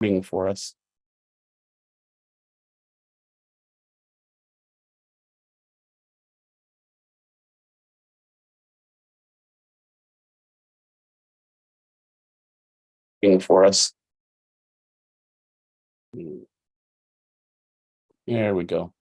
Reading for us. Reading for us. There we go.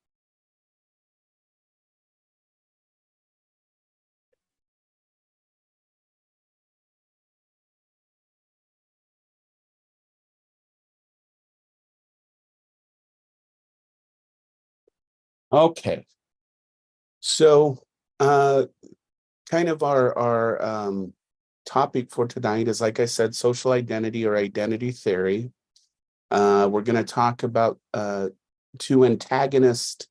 Okay. So kind of our topic for tonight is, like I said, social identity or identity theory. We're going to talk about two antagonist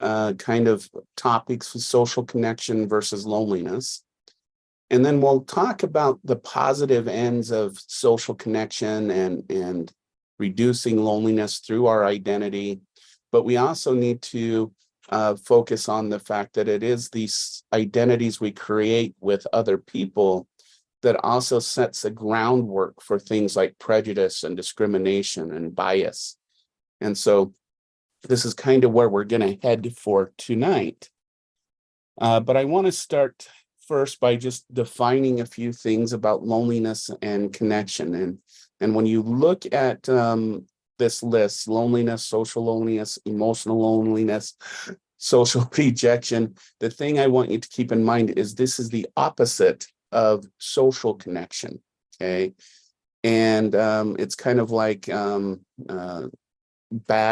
kind of topics: social connection versus loneliness. And then we'll talk about the positive ends of social connection and reducing loneliness through our identity. But we also need to focus on the fact that it is these identities we create with other people that also sets the groundwork for things like prejudice and discrimination and bias. And so this is kind of where we're going to head for tonight. But I want to start first by just defining a few things about loneliness and connection. And when you look at this list: loneliness, social loneliness, emotional loneliness, social rejection, the thing I want you to keep in mind is this is the opposite of social connection. Okay. And it's kind of like bad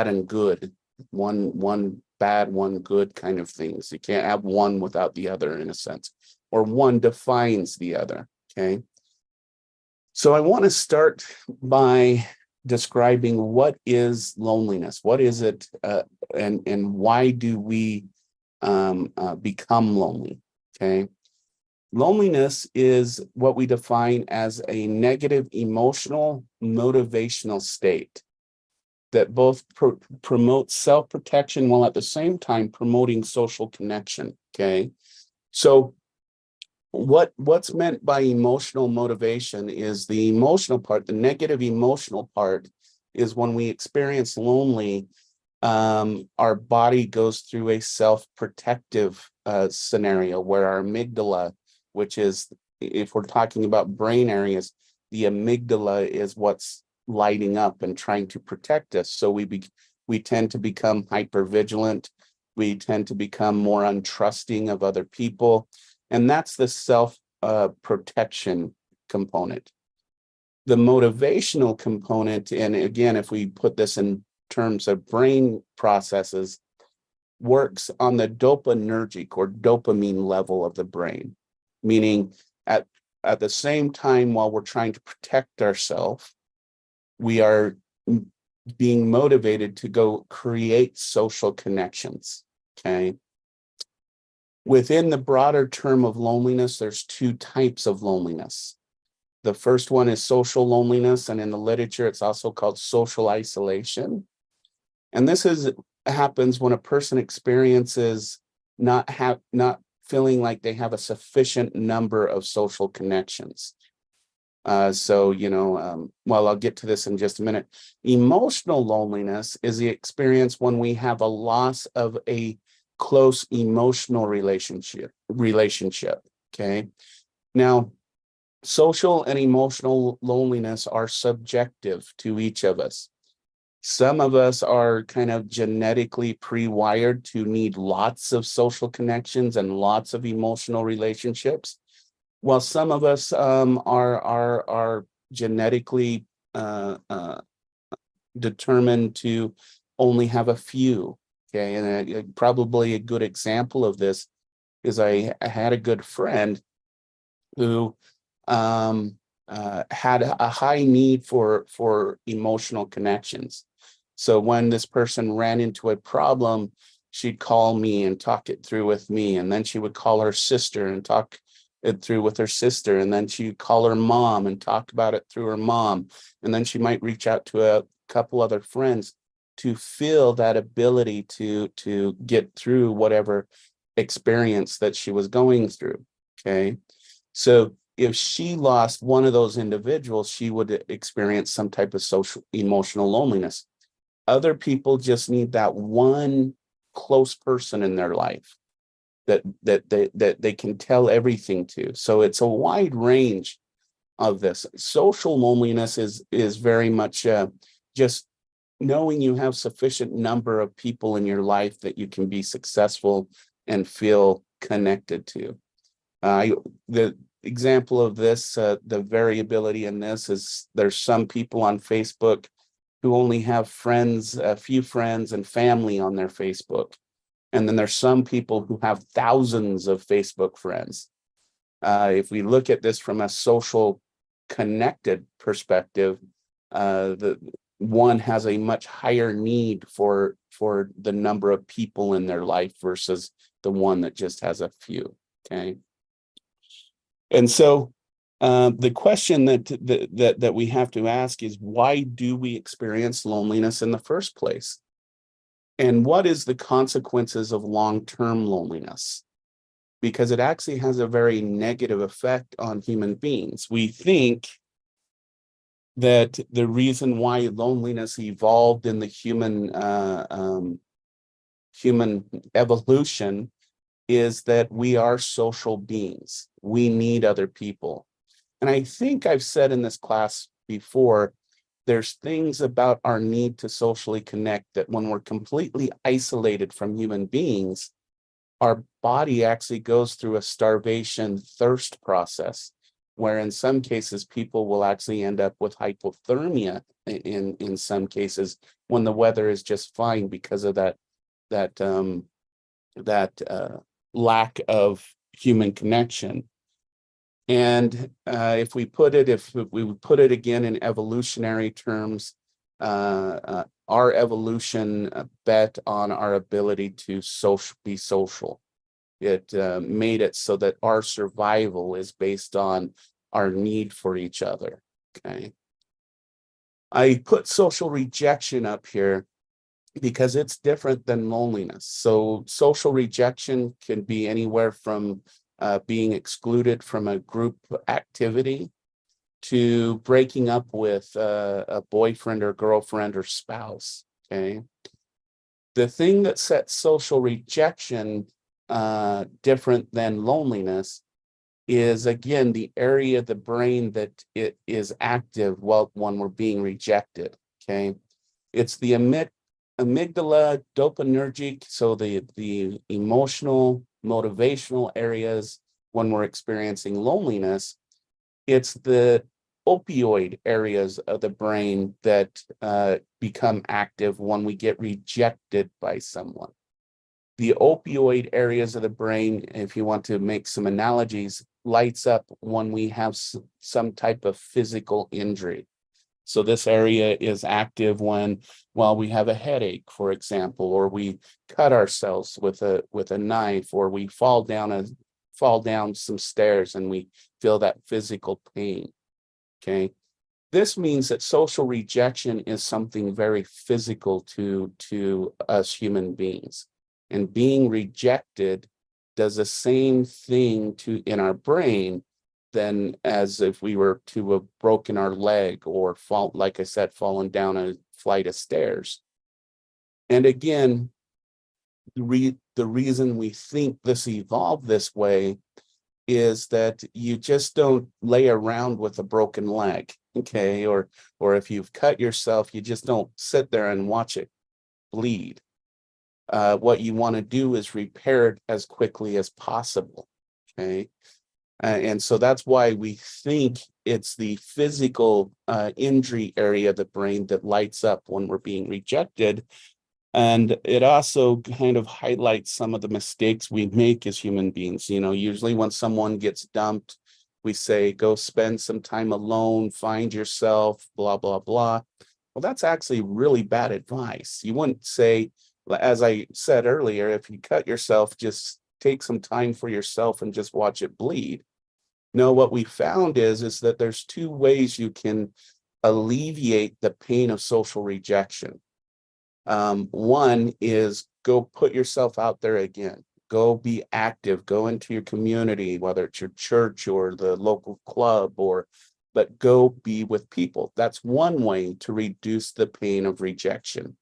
and good, one bad, one good kind of things. You can't have one without the other, in a sense, or one defines the other. Okay. So I want to start by describing what is loneliness, what is it, and why do we become lonely. Okay. Loneliness is what we define as a negative emotional motivational state that both promotes self-protection while at the same time promoting social connection. Okay. So what's meant by emotional motivation is the emotional part. The negative emotional part is when we experience lonely, our body goes through a self-protective scenario where our amygdala, which is, if we're talking about brain areas, the amygdala is what's lighting up and trying to protect us. So we tend to become hypervigilant. We tend to become more untrusting of other people. And that's the self-protection component. The motivational component, and again, if we put this in terms of brain processes, works on the dopaminergic or dopamine level of the brain, meaning at the same time while we're trying to protect ourselves, we are being motivated to go create social connections. Okay. Within the broader term of loneliness, there's two types of loneliness. The first one is social loneliness, and in the literature, it's also called social isolation. And this happens when a person experiences not feeling like they have a sufficient number of social connections. Well, I'll get to this in just a minute. Emotional loneliness is the experience when we have a loss of a close emotional relationship. Okay. Now, social and emotional loneliness are subjective to each of us. Some of us are kind of genetically pre-wired to need lots of social connections and lots of emotional relationships, while some of us are genetically determined to only have a few. Okay, and probably a good example of this is I had a good friend who had a high need for emotional connections. So when this person ran into a problem, she'd call me and talk it through with me, and then she would call her sister and talk it through with her sister, and then she'd call her mom and talk about it through her mom, and then she might reach out to a couple other friends to feel that ability to get through whatever experience that she was going through. Okay. So if she lost one of those individuals, she would experience some type of social emotional loneliness. Other people just need that one close person in their life that they can tell everything to. So it's a wide range of this. Social loneliness is very much just knowing you have sufficient number of people in your life that you can be successful and feel connected to. The example of this, the variability in this is there's some people on Facebook who only have friends, a few friends and family on their Facebook. And then there's some people who have thousands of Facebook friends. If we look at this from a social connected perspective, the one has a much higher need for the number of people in their life versus the one that just has a few. Okay. And so the question that we have to ask is, why do we experience loneliness in the first place? And what is the consequences of long-term loneliness? Because it actually has a very negative effect on human beings. We think that the reason why loneliness evolved in the human evolution is that we are social beings. We need other people. And I think I've said in this class before, there's things about our need to socially connect that when we're completely isolated from human beings, our body actually goes through a starvation thirst process, where in some cases people will actually end up with hypothermia in some cases when the weather is just fine because of that lack of human connection. And if we put it again in evolutionary terms, our evolution bet on our ability to be social. It made it so that our survival is based on our need for each other. Okay. I put social rejection up here because it's different than loneliness. So social rejection can be anywhere from being excluded from a group activity to breaking up with a boyfriend or girlfriend or spouse. Okay. The thing that sets social rejection different than loneliness is, again, the area of the brain that it is active when we're being rejected. Okay. It's the amygdala, dopaminergic, so the emotional, motivational areas when we're experiencing loneliness. It's the opioid areas of the brain that become active when we get rejected by someone. The opioid areas of the brain, if you want to make some analogies, lights up when we have some type of physical injury. So this area is active while we have a headache, for example, or we cut ourselves with a knife, or we fall down some stairs and we feel that physical pain. Okay. This means that social rejection is something very physical to us human beings. And being rejected does the same thing in our brain than as if we were to have broken our leg or like I said, fallen down a flight of stairs. And again, the reason we think this evolved this way is that you just don't lay around with a broken leg, okay? Or if you've cut yourself, you just don't sit there and watch it bleed. What you want to do is repair it as quickly as possible, okay? And so that's why we think it's the physical injury area of the brain that lights up when we're being rejected. And it also kind of highlights some of the mistakes we make as human beings. You know, usually when someone gets dumped, we say, go spend some time alone, find yourself, blah, blah, blah. Well, that's actually really bad advice. You wouldn't say, as I said earlier, if you cut yourself, just take some time for yourself and just watch it bleed. No, what we found is that there's two ways you can alleviate the pain of social rejection. One is go put yourself out there again. go be active, go into your community, whether it's your church or the local club, but go be with people. That's one way to reduce the pain of rejection.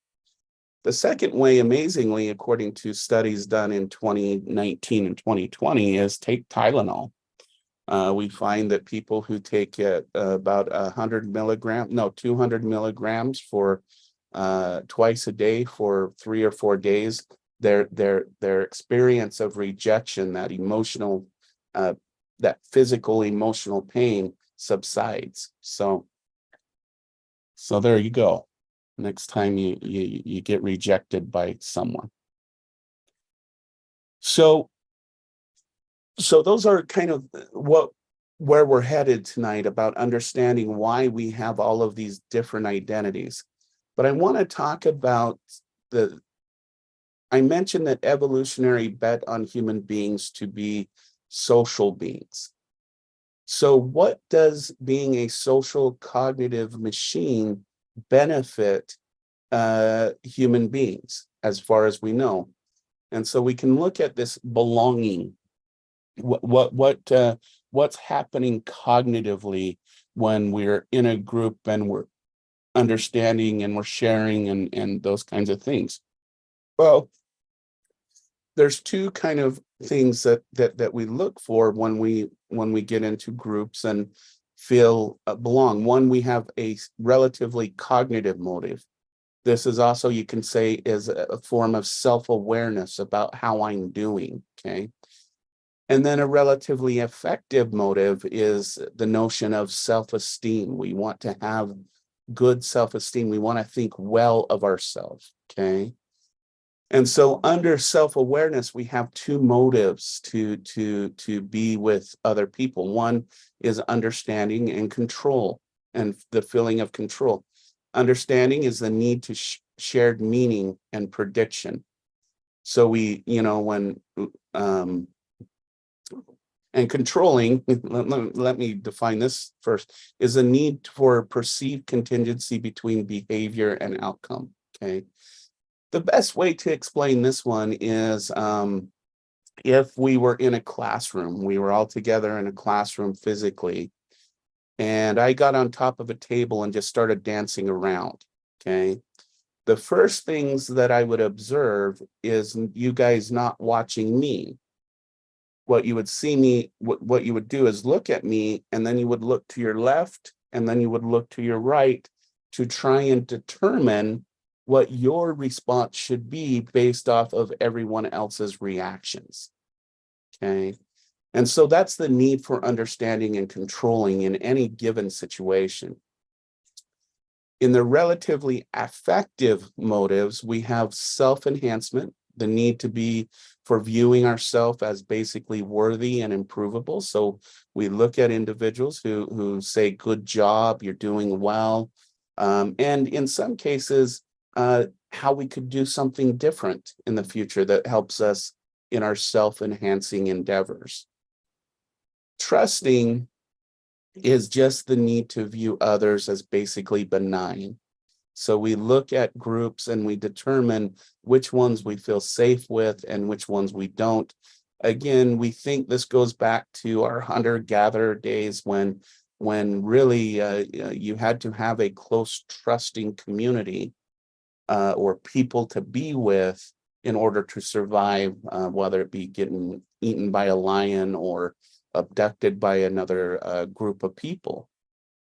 The second way, amazingly, according to studies done in 2019 and 2020, is take Tylenol. We find that people who take about 200 milligrams for twice a day for 3 or 4 days, their experience of rejection, that emotional, that physical emotional pain subsides. So there you go. Next time you get rejected by someone. So those are kind of where we're headed tonight, about understanding why we have all of these different identities. But I want to talk about I mentioned that evolutionary bet on human beings to be social beings. So what does being a social cognitive machine benefit human beings, as far as we know? And so we can look at this belonging. What's happening cognitively when we're in a group and we're understanding and we're sharing and those kinds of things? Well, there's two kind of things that we look for when we get into groups and feel belong. One, we have a relatively cognitive motive. This is also, you can say, is a form of self-awareness about how I'm doing, okay? And then a relatively effective motive is the notion of self-esteem. We want to have good self-esteem. We want to think well of ourselves, okay? And so under self-awareness, we have two motives to be with other people. One is understanding and control, and the feeling of control. Understanding is the need to shared meaning and prediction. So we, and controlling, let me define this first, is a need for perceived contingency between behavior and outcome, okay? The best way to explain this one is if we were in a classroom, we were all together in a classroom physically, and I got on top of a table and just started dancing around, okay? The first things that I would observe is you guys not watching me. What you would see me, what you would do is look at me, and then you would look to your left, and then you would look to your right to try and determine what your response should be based off of everyone else's reactions, okay? And so that's the need for understanding and controlling in any given situation. In the relatively affective motives, we have self-enhancement, the need to be for viewing ourselves as basically worthy and improvable. So we look at individuals who say, good job, you're doing well. And in some cases, how we could do something different in the future that helps us in our self-enhancing endeavors. Trusting is just the need to view others as basically benign. So we look at groups and we determine which ones we feel safe with and which ones we don't. Again, we think this goes back to our hunter-gatherer days when really you had to have a close, trusting community or people to be with in order to survive, whether it be getting eaten by a lion or abducted by another group of people.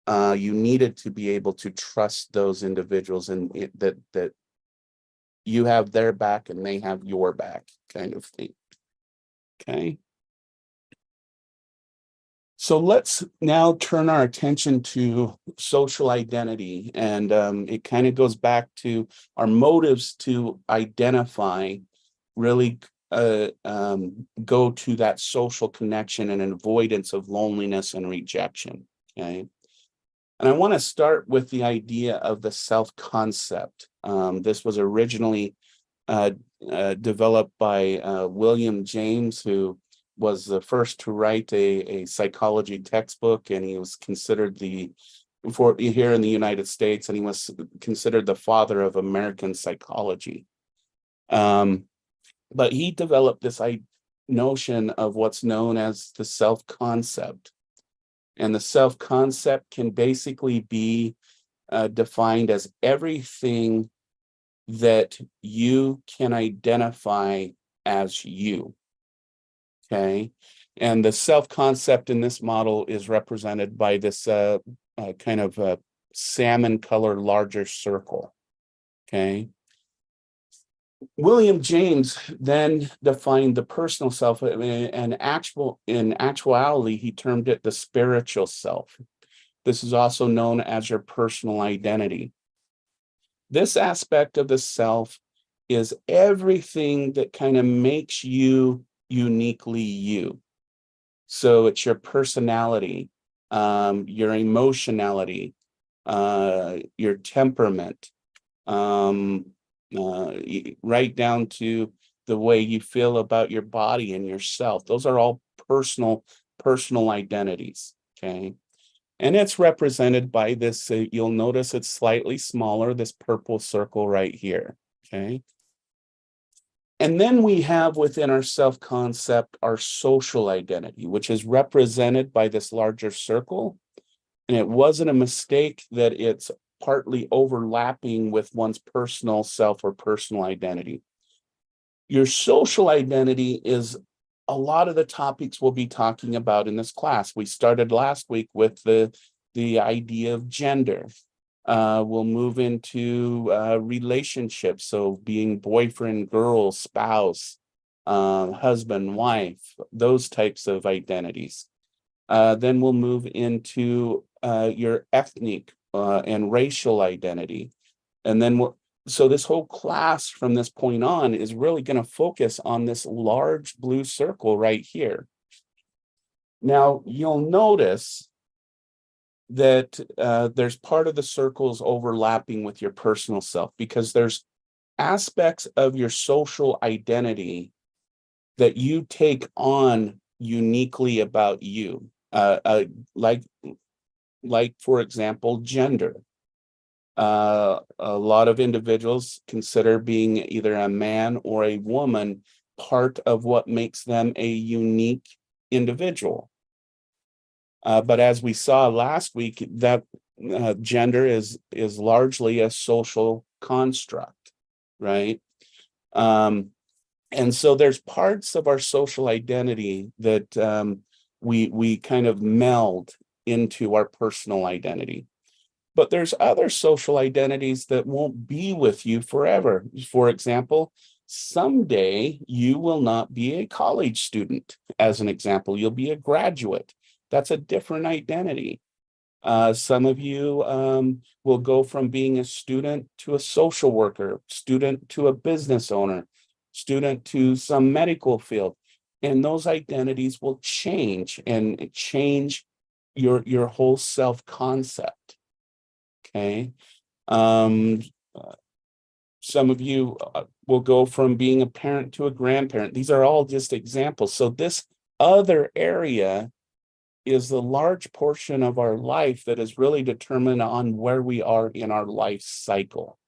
You needed to be able to trust those individuals and that you have their back and they have your back, kind of thing. Okay. So let's now turn our attention to social identity, and it kind of goes back to our motives to identify, really go to that social connection and avoidance of loneliness and rejection, okay? And I want to start with the idea of the self-concept. This was originally developed by William James, who was the first to write a psychology textbook, and he was considered here in the United States, and he was considered the father of American psychology. But he developed this notion of what's known as the self-concept. And the self-concept can basically be defined as everything that you can identify as you, okay? And the self-concept in this model is represented by this kind of salmon color larger circle, okay? William James then defined the personal self, and in actuality, he termed it the spiritual self. This is also known as your personal identity. This aspect of the self is everything that kind of makes you uniquely you. So it's your personality, your emotionality, your temperament, right down to the way you feel about your body and yourself. Those are all personal identities, okay? And it's represented by this, you'll notice it's slightly smaller, this purple circle right here, okay? And then we have within our self-concept, our social identity, which is represented by this larger circle. And it wasn't a mistake that it's partly overlapping with one's personal self or personal identity. Your social identity is a lot of the topics we'll be talking about in this class. We started last week with the idea of gender. We'll move into relationships, so being boyfriend, girl, spouse, husband, wife, those types of identities. Then we'll move into your ethnic and racial identity. And then so this whole class from this point on is really going to focus on this large blue circle right here. Now, you'll notice that there's part of the circles overlapping with your personal self, because there's aspects of your social identity that you take on uniquely about you, like for example, gender. A lot of individuals consider being either a man or a woman part of what makes them a unique individual. But as we saw last week, that gender is largely a social construct, right? And so there's parts of our social identity that we kind of meld into our personal identity. But there's other social identities that won't be with you forever. For example, someday you will not be a college student, as an example. You'll be a graduate. That's a different identity. Some of you will go from being a student to a social worker, student to a business owner, student to some medical field. And those identities will change and change your whole self-concept. Okay. Some of you will go from being a parent to a grandparent. These are all just examples. So this other area is the large portion of our life that is really determined on where we are in our life cycle.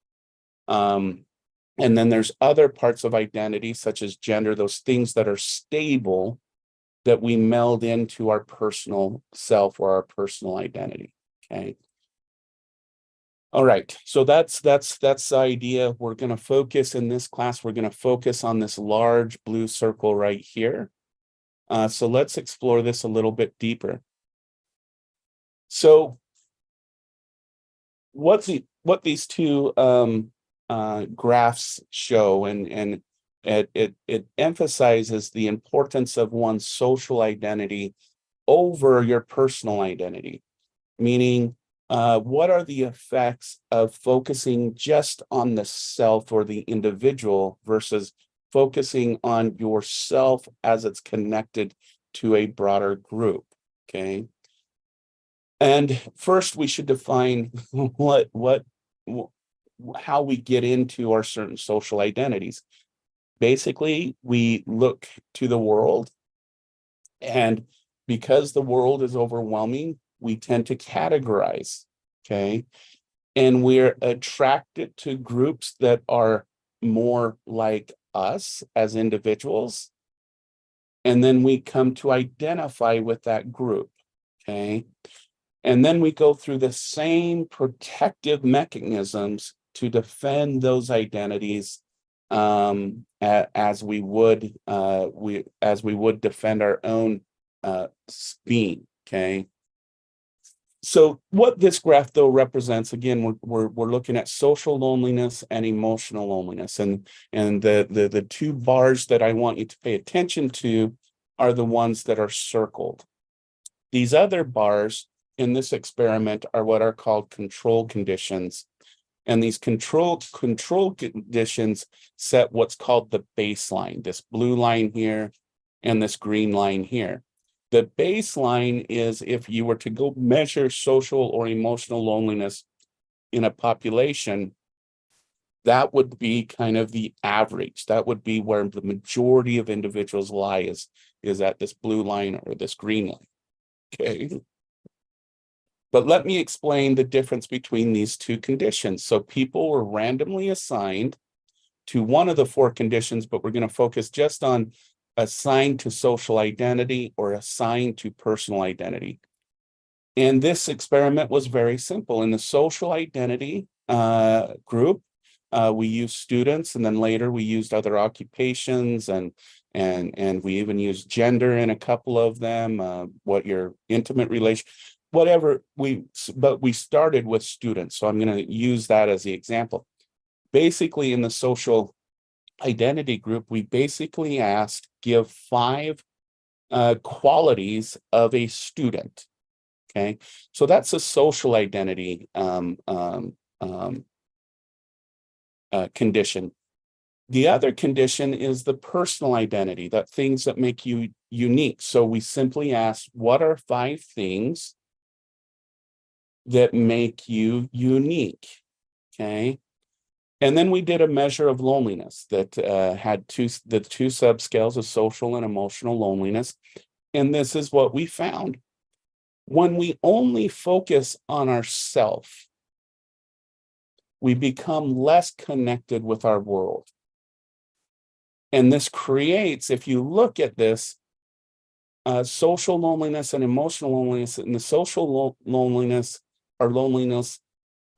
And then there's other parts of identity, such as gender, those things that are stable that we meld into our personal self or our personal identity. Okay. All right, so that's the idea. We're going to focus in this class. We're going to focus on this large blue circle right here. So let's explore this a little bit deeper. So what these two graphs show, and it emphasizes the importance of one's social identity over your personal identity, meaning what are the effects of focusing just on the self or the individual versus focusing on yourself as it's connected to a broader group, okay? And first we should define how we get into our certain social identities. Basically, we look to the world, and because the world is overwhelming, we tend to categorize, okay? And we're attracted to groups that are more like us as individuals And then we come to identify with that group, okay? And then we go through the same protective mechanisms to defend those identities as we would defend our own being, okay? So what this graph though represents, again, we're looking at social loneliness and emotional loneliness, and the two bars that I want you to pay attention to are the ones that are circled. These other bars in this experiment are what are called control conditions, and these control conditions set what's called the baseline. This blue line here and this green line here. The baseline is if you were to go measure social or emotional loneliness in a population, that would be kind of the average. That would be where the majority of individuals lie, is at this blue line or this green line, okay? But let me explain the difference between these two conditions. So people were randomly assigned to one of the four conditions, but we're going to focus just on assigned to social identity or assigned to personal identity. And this experiment was very simple. In the social identity group, we used students, and then later we used other occupations, and we even used gender in a couple of them, what your intimate relation, whatever. But we started with students, so I'm going to use that as the example. Basically, in the social identity group, we basically asked, give 5 qualities of a student. Okay, so that's a social identity condition. The other condition is the personal identity, that things that make you unique. So we simply asked, what are 5 things that make you unique? Okay. And then we did a measure of loneliness that had the two subscales of social and emotional loneliness. And this is what we found. When we only focus on ourself, we become less connected with our world. And this creates, if you look at this, social loneliness and emotional loneliness, and the social loneliness or loneliness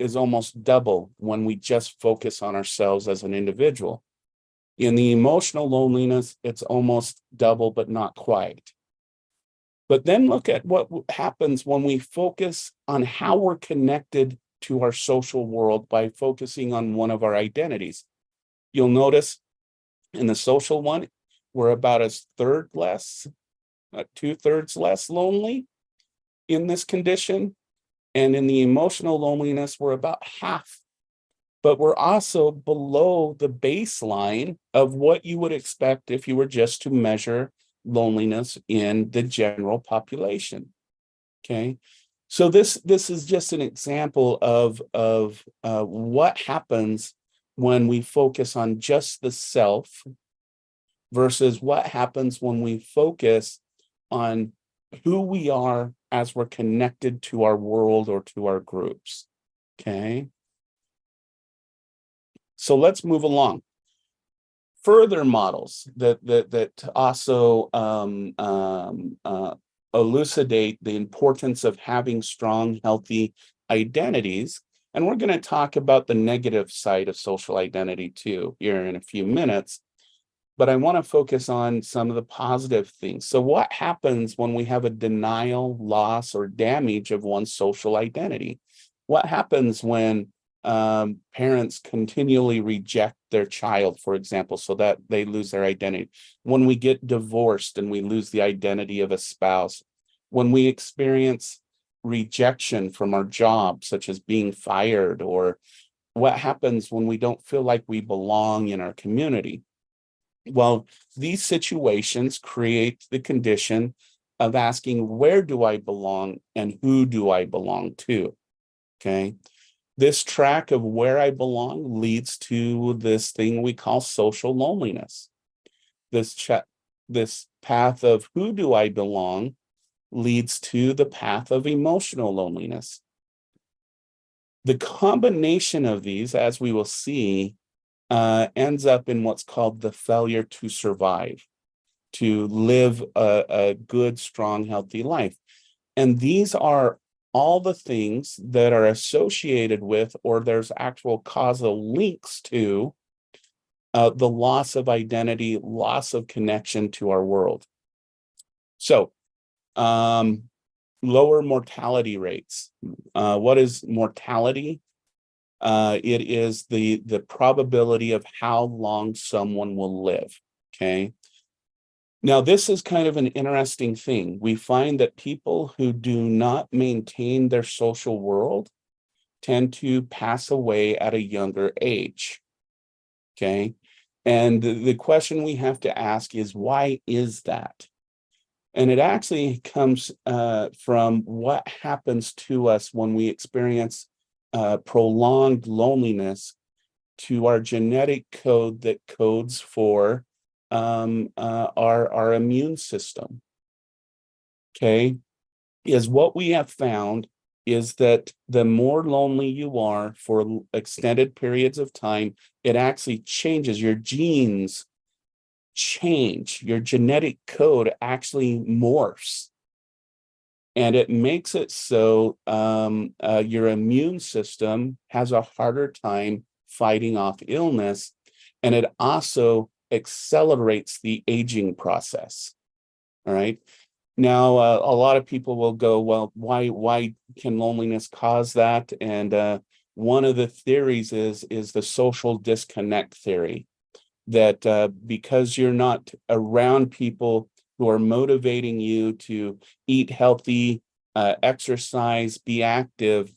is almost double when we just focus on ourselves as an individual. In the emotional loneliness, it's almost double, but not quite. But then look at what happens when we focus on how we're connected to our social world by focusing on one of our identities. You'll notice in the social one, we're about a third less, 2/3 less lonely in this condition. And in the emotional loneliness, we're about half. But we're also below the baseline of what you would expect if you were just to measure loneliness in the general population. Okay, so this is just an example of what happens when we focus on just the self versus what happens when we focus on who we are as we're connected to our world or to our groups. Okay, so let's move along. Further models that also elucidate the importance of having strong, healthy identities. And we're going to talk about the negative side of social identity too here in a few minutes. But I want to focus on some of the positive things. So what happens when we have a denial, loss, or damage of one's social identity? What happens when parents continually reject their child, for example, so that they lose their identity? When we get divorced and we lose the identity of a spouse? When we experience rejection from our job, such as being fired? Or what happens when we don't feel like we belong in our community? Well, these situations create the condition of asking, where do I belong and who do I belong to? Okay. This track of where I belong leads to this thing we call social loneliness. This path of who do I belong leads to the path of emotional loneliness. The combination of these, as we will see, ends up in what's called the failure to survive. to live a good, strong, healthy life. And these are all the things that are associated with, or there's actual causal links to the loss of identity, loss of connection to our world. So, lower mortality rates. What is mortality? It is the probability of how long someone will live, okay? Now, this is kind of an interesting thing. We find that people who do not maintain their social world tend to pass away at a younger age, okay? And the question we have to ask is, why is that? And it actually comes from what happens to us when we experience prolonged loneliness to our genetic code that codes for our immune system. Okay, is what we have found is that the more lonely you are for extended periods of time, it actually changes your genes. Change your genetic code actually morphs, and it makes it so your immune system has a harder time fighting off illness, and it also accelerates the aging process. All right. Now, a lot of people will go, well, why can loneliness cause that? And one of the theories is the social disconnect theory, that because you're not around people who are motivating you to eat healthy, exercise, be active,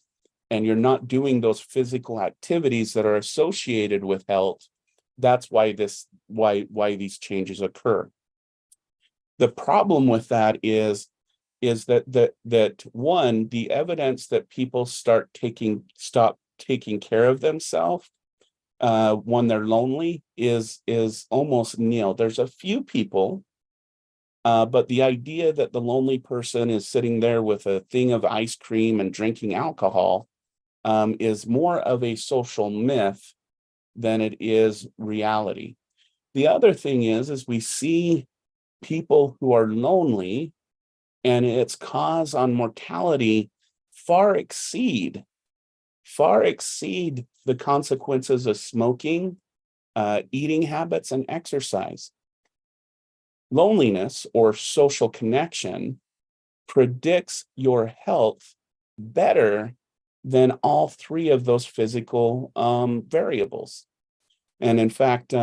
and you're not doing those physical activities that are associated with health, that's why these changes occur. The problem with that is that one, the evidence that people stop taking care of themselves when they're lonely is almost nil. There's a few people, but the idea that the lonely person is sitting there with a thing of ice cream and drinking alcohol is more of a social myth than it is reality. The other thing is we see people who are lonely, and its cause on mortality far exceed the consequences of smoking, eating habits, and exercise. Loneliness or social connection predicts your health better than all three of those physical variables. And in fact,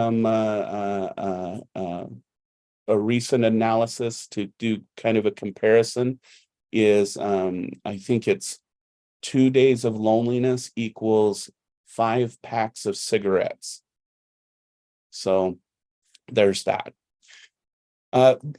a recent analysis to do kind of a comparison is, I think it's 2 days of loneliness equals 5 packs of cigarettes. So there's that.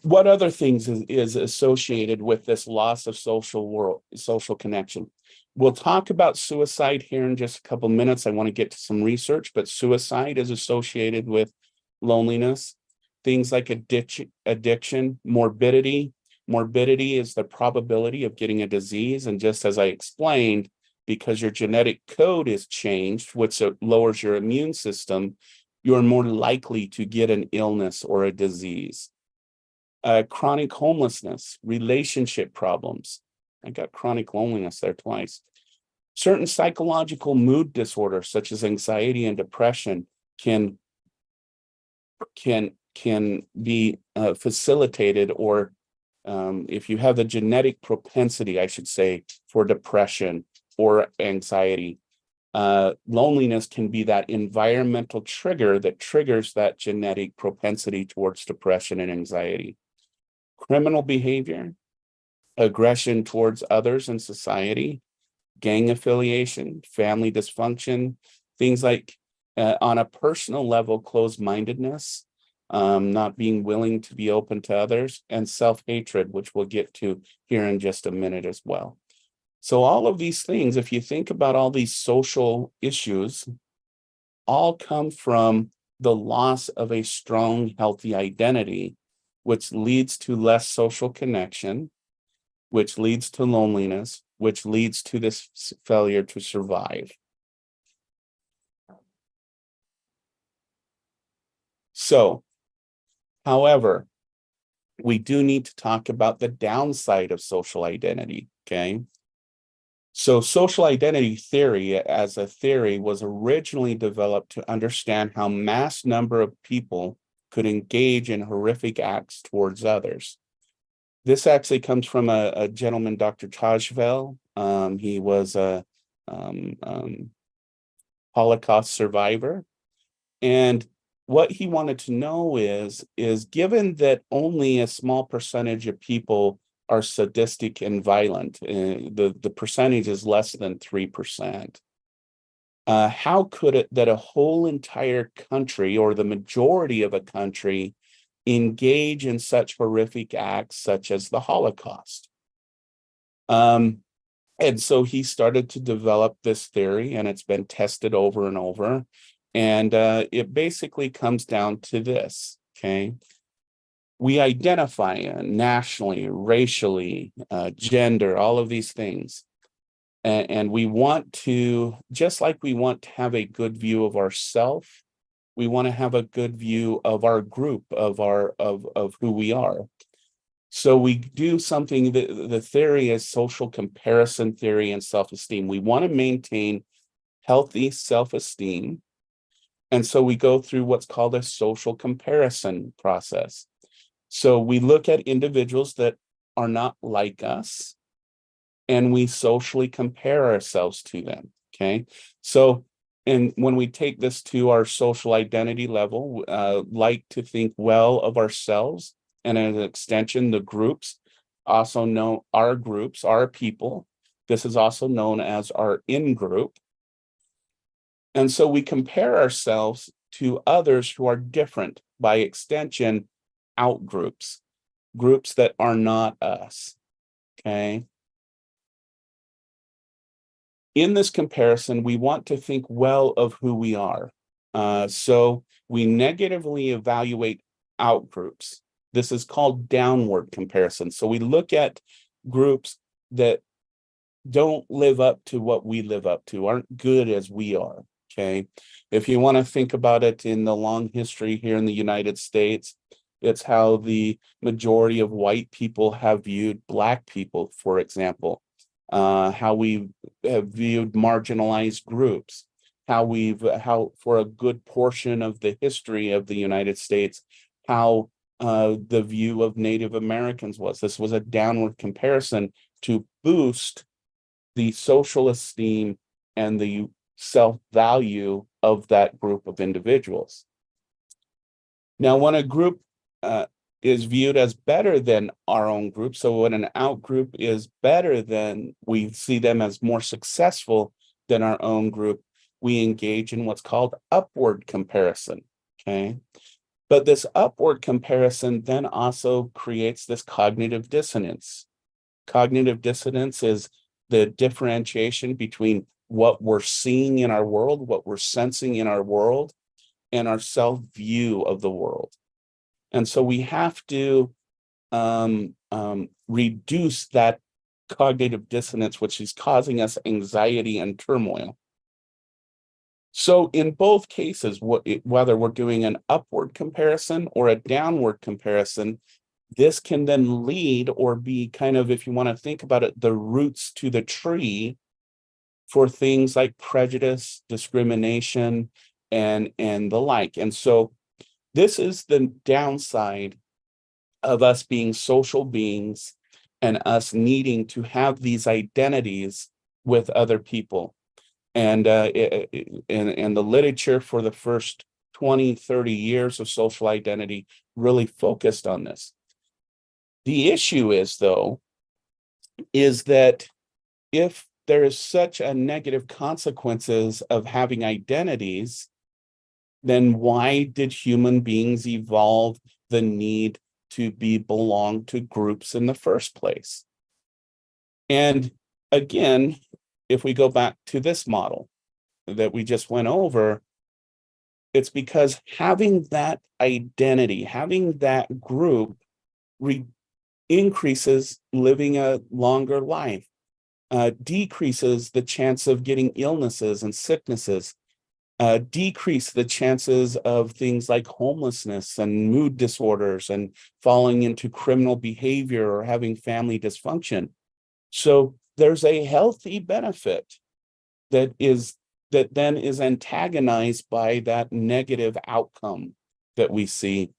What other things is associated with this loss of social connection? We'll talk about suicide here in just a couple minutes. I want to get to some research, but suicide is associated with loneliness. Things like addiction, morbidity. Morbidity is the probability of getting a disease. And just as I explained, because your genetic code is changed, which lowers your immune system, you're more likely to get an illness or a disease. Chronic homelessness, relationship problems. I got chronic loneliness there twice. Certain psychological mood disorders, such as anxiety and depression, can be facilitated, or if you have the genetic propensity, I should say, for depression or anxiety, loneliness can be that environmental trigger that triggers that genetic propensity towards depression and anxiety. Criminal behavior, aggression towards others in society, gang affiliation, family dysfunction, things like, on a personal level, closed-mindedness, not being willing to be open to others, and self-hatred, which we'll get to here in just a minute as well. So all of these things, if you think about all these social issues, all come from the loss of a strong, healthy identity, which leads to less social connection, which leads to loneliness, which leads to this failure to survive. So, however, we do need to talk about the downside of social identity, okay? So social identity theory as a theory was originally developed to understand how mass number of people could engage in horrific acts towards others. This actually comes from a gentleman, Dr. Tajvel. He was a Holocaust survivor. And what he wanted to know is given that only a small percentage of people are sadistic and violent, the percentage is less than 3%. How could it that a whole entire country or the majority of a country engage in such horrific acts such as the Holocaust? And so he started to develop this theory, and it's been tested over and over. And it basically comes down to this, okay? We identify nationally, racially, gender, all of these things. And we want to, just like we want to have a good view of ourselves, we want to have a good view of our group, of who we are. So we do something that the theory is social comparison theory and self-esteem. We want to maintain healthy self-esteem. And so we go through what's called a social comparison process. So we look at individuals that are not like us, and we socially compare ourselves to them, okay? So, and when we take this to our social identity level, like to think well of ourselves, and as an extension, the groups, also known our groups, our people. This is also known as our in-group. And so we compare ourselves to others who are different, by extension, out-groups, groups that are not us, okay? In this comparison, we want to think well of who we are. So we negatively evaluate out-groups. This is called downward comparison. So we look at groups that don't live up to what we live up to, aren't good as we are, okay? If you want to think about it in the long history here in the United States, it's how the majority of white people have viewed Black people, for example, how we have viewed marginalized groups, how for a good portion of the history of the United States, how the view of Native Americans was. This was a downward comparison to boost the social esteem and the self-value of that group of individuals. Now, when a group is viewed as better than our own group, so when an out group is better than, we see them as more successful than our own group, we engage in what's called upward comparison, okay? But this upward comparison then also creates this cognitive dissonance. Cognitive dissonance is the differentiation between what we're seeing in our world, what we're sensing in our world, and our self-view of the world. And so we have to reduce that cognitive dissonance, which is causing us anxiety and turmoil. So in both cases, whether we're doing an upward comparison or a downward comparison, this can then lead or be kind of, if you want to think about it, the roots to the tree for things like prejudice, discrimination, and the like. And so this is the downside of us being social beings and us needing to have these identities with other people. And the literature for the first 20, 30 years of social identity really focused on this. The issue is, though, is that if there is such a negative consequences of having identities, then why did human beings evolve the need to belong to groups in the first place? And again, if we go back to this model that we just went over, it's because having that identity, having that group increases living a longer life, decreases the chance of getting illnesses and sicknesses. decrease the chances of things like homelessness and mood disorders and falling into criminal behavior or having family dysfunction. So there's a healthy benefit that then is antagonized by that negative outcome that we see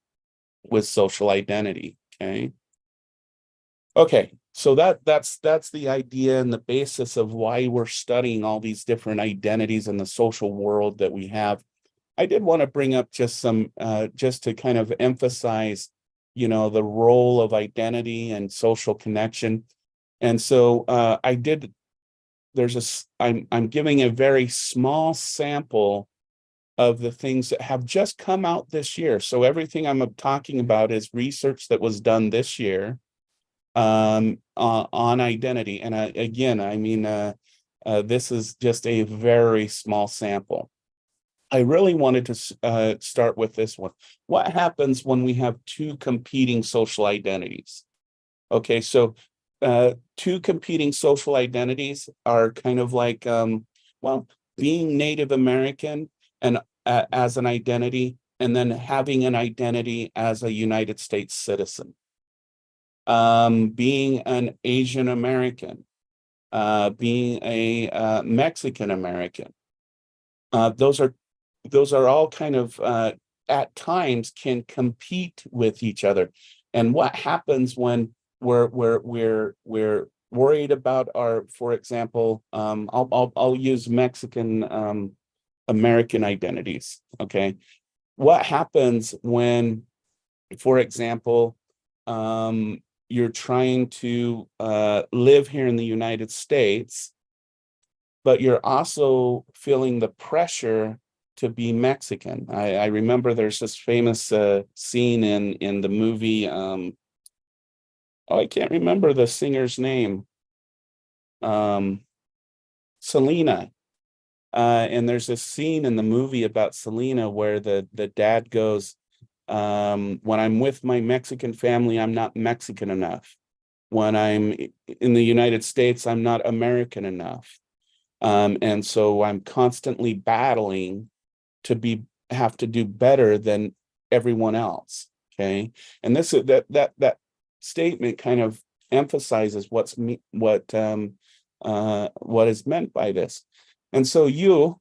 with social identity. Okay, so that's the idea and the basis of why we're studying all these different identities in the social world that we have. I did want to bring up just some just to kind of emphasize, the role of identity and social connection. And so I'm giving a very small sample of the things that have just come out this year. So everything I'm talking about is research that was done this year on identity. And again, I mean, this is just a very small sample. I really wanted to start with this one. What happens when we have two competing social identities? Okay, so two competing social identities are kind of like, well, being Native American and as an identity, and then having an identity as a United States citizen. Being an Asian American, being a Mexican American. Those are all kind of at times can compete with each other. And what happens when we're worried about our, for example, I'll use Mexican American identities. Okay, what happens when, for example, you're trying to live here in the United States, but you're also feeling the pressure to be Mexican? I remember there's this famous scene in the movie. I can't remember the singer's name. Selena. And there's a scene in the movie about Selena where the dad goes, when I'm with my Mexican family, I'm not Mexican enough. When I'm in the United States, I'm not American enough. And so I'm constantly battling to have to do better than everyone else. Okay. And that statement kind of emphasizes what is meant by this. And so you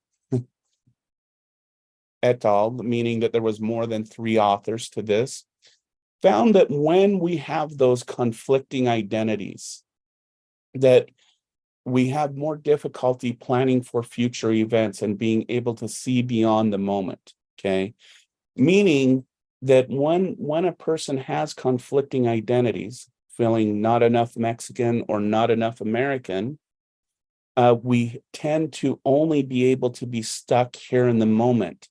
et al., meaning that there was more than 3 authors to this, found that when we have those conflicting identities, that we have more difficulty planning for future events and being able to see beyond the moment. Okay, meaning that when a person has conflicting identities, feeling not enough Mexican or not enough American, we tend to only be able to be stuck here in the moment,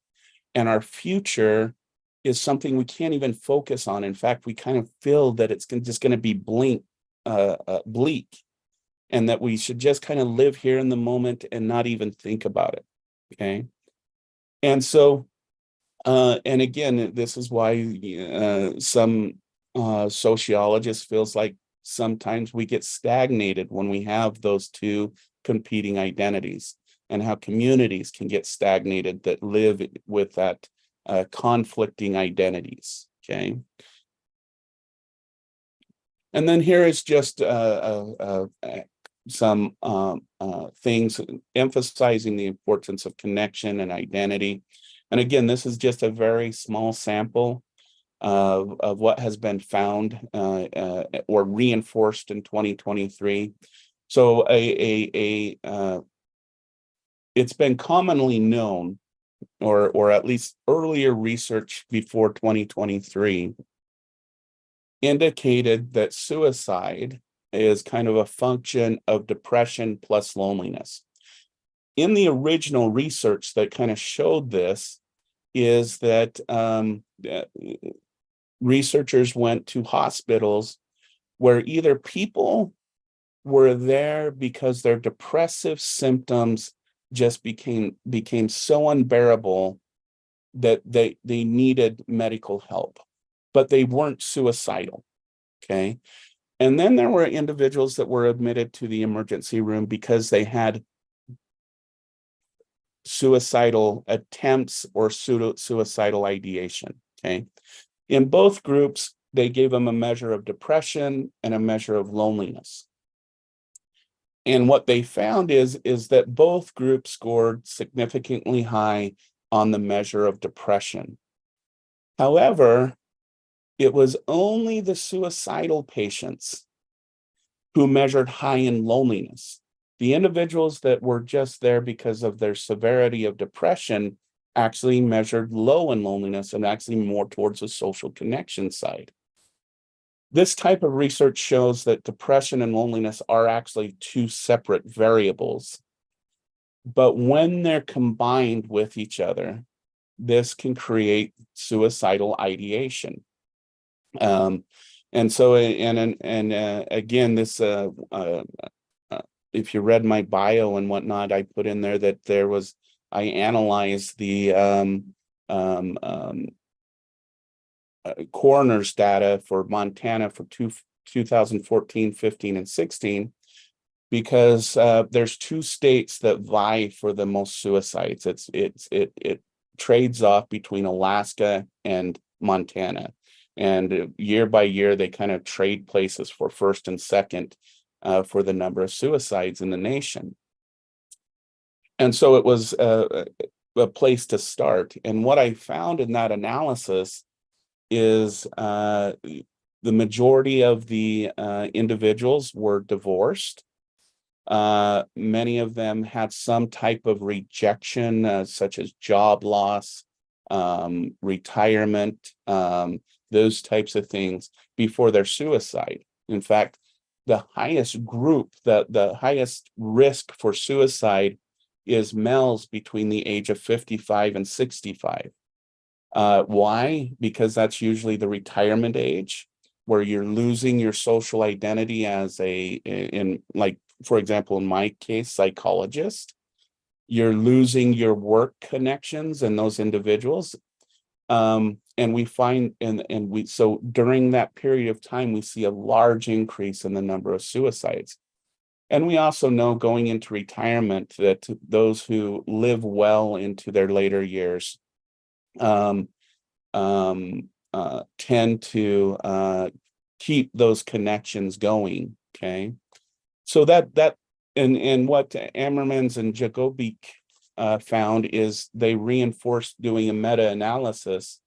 and our future is something we can't even focus on. In fact, we kind of feel that it's just going to be bleak, and that we should just kind of live here in the moment and not even think about it. Okay. And so, and again, this is why some sociologists feels like sometimes we get stagnated when we have those two competing identities, and how communities can get stagnated that live with that conflicting identities. Okay. And then here is just some things emphasizing the importance of connection and identity. And again, this is just a very small sample of what has been found or reinforced in 2023. So it's been commonly known, or at least earlier research before 2023 indicated that suicide is kind of a function of depression plus loneliness. In the original research that kind of showed this is that researchers went to hospitals where either people were there because their depressive symptoms just became so unbearable that they needed medical help, but they weren't suicidal. Okay. And then there were individuals that were admitted to the emergency room because they had suicidal attempts or suicidal ideation. Okay. In both groups, they gave them a measure of depression and a measure of loneliness. And what they found is that both groups scored significantly high on the measure of depression. However, it was only the suicidal patients who measured high in loneliness. The individuals that were just there because of their severity of depression actually measured low in loneliness and actually more towards the social connection side. This type of research shows that depression and loneliness are actually two separate variables. But when they're combined with each other, this can create suicidal ideation. And so, again, this, if you read my bio and whatnot, I put in there that I analyzed the coroner's data for Montana for 2014, 15, and 16, because there's two states that vie for the most suicides. It trades off between Alaska and Montana, and year by year they kind of trade places for first and second for the number of suicides in the nation. And so it was a place to start. And what I found in that analysis is the majority of the individuals were divorced. Many of them had some type of rejection, such as job loss, retirement, those types of things before their suicide. In fact, the highest group, the highest risk for suicide is males between the age of 55 and 65. Why? Because that's usually the retirement age where you're losing your social identity as like, for example, in my case, psychologist. You're losing your work connections and those individuals. And we find, so during that period of time, we see a large increase in the number of suicides. And we also know going into retirement that those who live well into their later years tend to keep those connections going. Okay, so and what Ammermans and Jacobi found is they reinforced doing a meta-analysis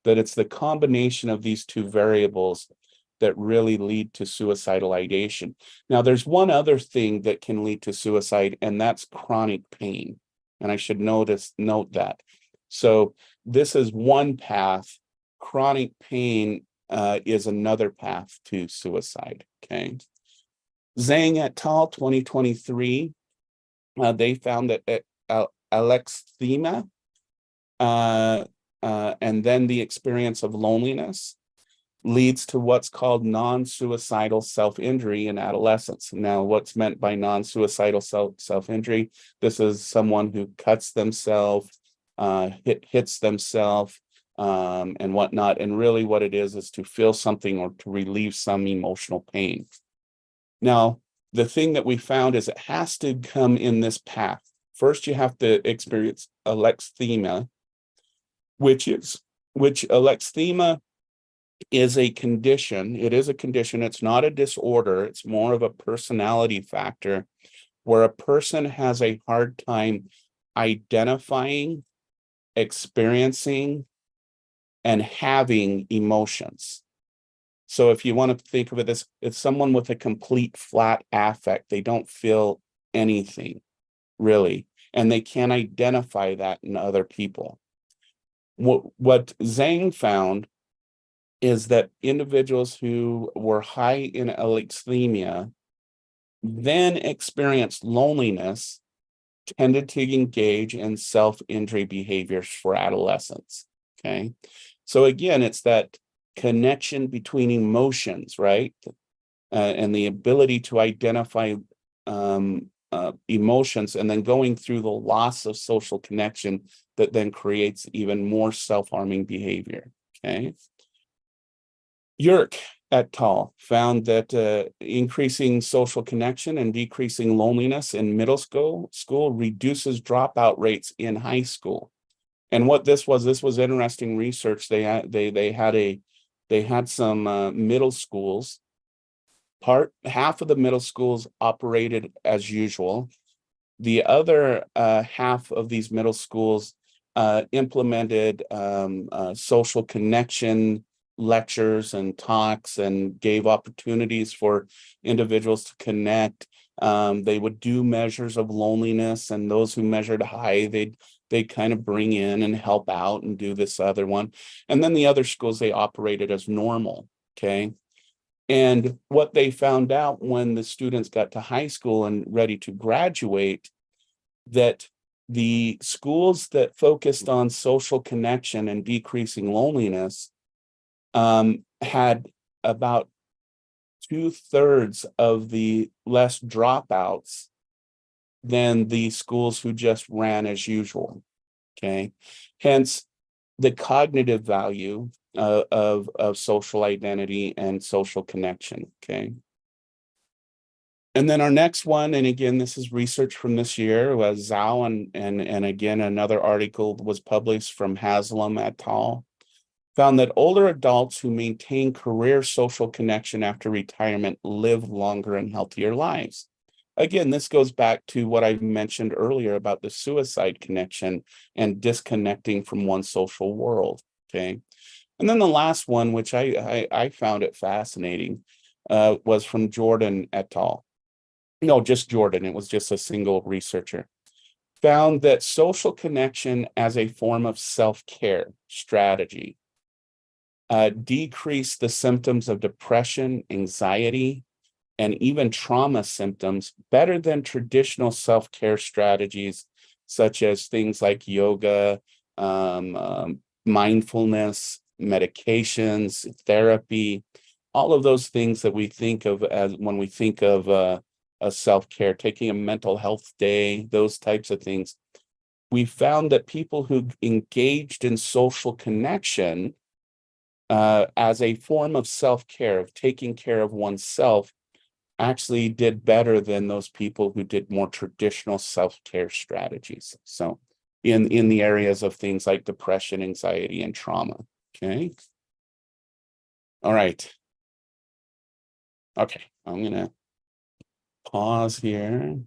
that it's the combination of these two variables that really lead to suicidal ideation. Now, there's one other thing that can lead to suicide, and that's chronic pain. And I should note that. So this is one path. Chronic pain is another path to suicide. Okay. Zhang et al. 2023, they found that alexithymia and then the experience of loneliness leads to what's called non-suicidal self-injury in adolescence. Now, what's meant by non-suicidal self-injury? This is someone who cuts themselves, hits themselves, and whatnot. And really what it is to feel something or to relieve some emotional pain. Now, the thing that we found is it has to come in this path. First, you have to experience alexithymia, which alexithymia is a condition. It is a condition. It's not a disorder. It's more of a personality factor where a person has a hard time identifying, experiencing, and having emotions. So if you want to think of it as it's someone with a complete flat affect, they don't feel anything really, and they can't identify that in other people. What Zhang found is that individuals who were high in alexithymia then experienced loneliness tended to engage in self-injury behaviors for adolescents. Okay, so again, it's that connection between emotions, right? And the ability to identify emotions and then going through the loss of social connection that then creates even more self-harming behavior. Okay. Yerk et al. Found that increasing social connection and decreasing loneliness in middle school reduces dropout rates in high school. And what this was interesting research. They had some middle schools. Half of the middle schools operated as usual. The other half of these middle schools implemented social connection lectures and talks and gave opportunities for individuals to connect. They would do measures of loneliness, and those who measured high, they'd kind of bring in and help out and do this other one. And then the other schools, they operated as normal, okay? And what they found out when the students got to high school and ready to graduate, that the schools that focused on social connection and decreasing loneliness had about 2/3 of the less dropouts than the schools who just ran as usual. Okay, hence the cognitive value of social identity and social connection. Okay. And then our next one, and again, this is research from this year, was Zhao, and again, another article was published from Haslam et al. Found that older adults who maintain career social connection after retirement live longer and healthier lives. Again, this goes back to what I mentioned earlier about the suicide connection and disconnecting from one's social world. Okay. And then the last one, which I found it fascinating, was from Jordan et al. No, just Jordan. It was just a single researcher. Found that social connection as a form of self-care strategy decreased the symptoms of depression, anxiety, and even trauma symptoms better than traditional self-care strategies, such as things like yoga, mindfulness, medications, therapy, all of those things that we think of as when we think of a self-care, taking a mental health day, those types of things. We found that people who engaged in social connection as a form of self-care, of taking care of oneself, actually did better than those people who did more traditional self-care strategies. So in the areas of things like depression, anxiety, and trauma. Okay. All right. Okay, I'm gonna pause here.